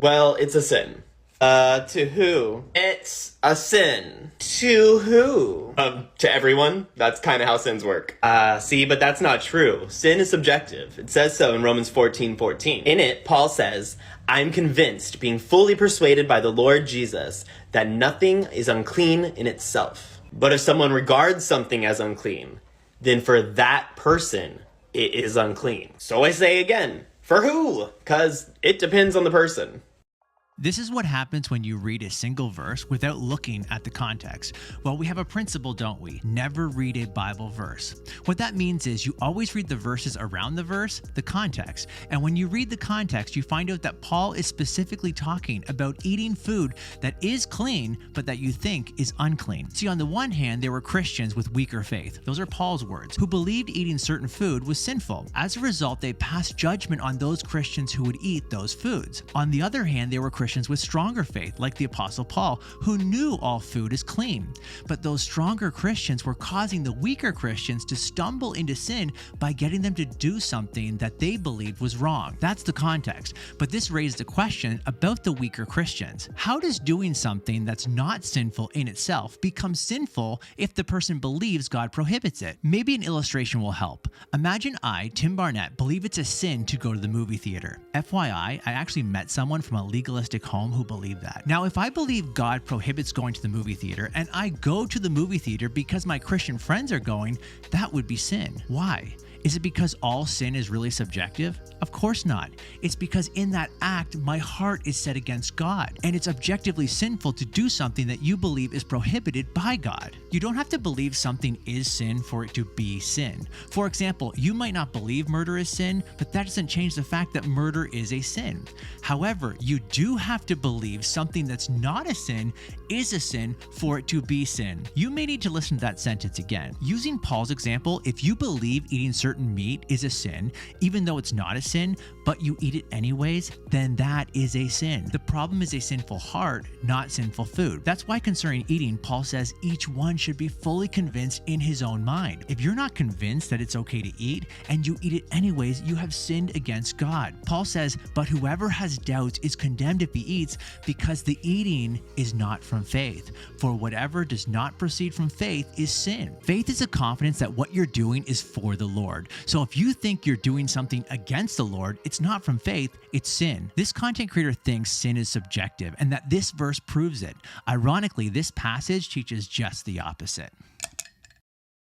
Well, it's a sin. To who? It's a sin. To who? To everyone. That's kind of how sins work. See, but that's not true. Sin is subjective. It says so in Romans 14:14. In it, Paul says, I'm convinced, being fully persuaded by the Lord Jesus, that nothing is unclean in itself. But if someone regards something as unclean, then for that person, it is unclean. So I say again, for who? 'Cause it depends on the person. This is what happens when you read a single verse without looking at the context. Well, we have a principle, don't we? Never read a Bible verse. What that means is you always read the verses around the verse, the context. And when you read the context, you find out that Paul is specifically talking about eating food that is clean, but that you think is unclean. See, on the one hand, there were Christians with weaker faith. Those are Paul's words, who believed eating certain food was sinful. As a result, they passed judgment on those Christians who would eat those foods. On the other hand, there were Christians with stronger faith, like the Apostle Paul, who knew all food is clean. But those stronger Christians were causing the weaker Christians to stumble into sin by getting them to do something that they believed was wrong. That's the context. But this raised a question about the weaker Christians. How does doing something that's not sinful in itself become sinful if the person believes God prohibits it? Maybe an illustration will help. Imagine I, Tim Barnett, believe it's a sin to go to the movie theater. FYI, I actually met someone from a legalistic home who believed that. Now, if I believe God prohibits going to the movie theater and I go to the movie theater because my Christian friends are going, that would be sin. Why? Is it because all sin is really subjective? Of course not. It's because in that act, my heart is set against God, and it's objectively sinful to do something that you believe is prohibited by God. You don't have to believe something is sin for it to be sin. For example, you might not believe murder is sin, but that doesn't change the fact that murder is a sin. However, you do have to believe something that's not a sin is a sin for it to be sin. You may need to listen to that sentence again. Using Paul's example, if you believe eating certain meat is a sin, even though it's not a sin, but you eat it anyways, then that is a sin. The problem is a sinful heart, not sinful food. That's why concerning eating, Paul says each one should be fully convinced in his own mind. If you're not convinced that it's okay to eat and you eat it anyways, you have sinned against God. Paul says, but whoever has doubts is condemned if he eats, because the eating is not from faith. For whatever does not proceed from faith is sin. Faith is a confidence that what you're doing is for the Lord. So if you think you're doing something against the Lord, it's not from faith, it's sin. This content creator thinks sin is subjective and that this verse proves it. Ironically, this passage teaches just the opposite.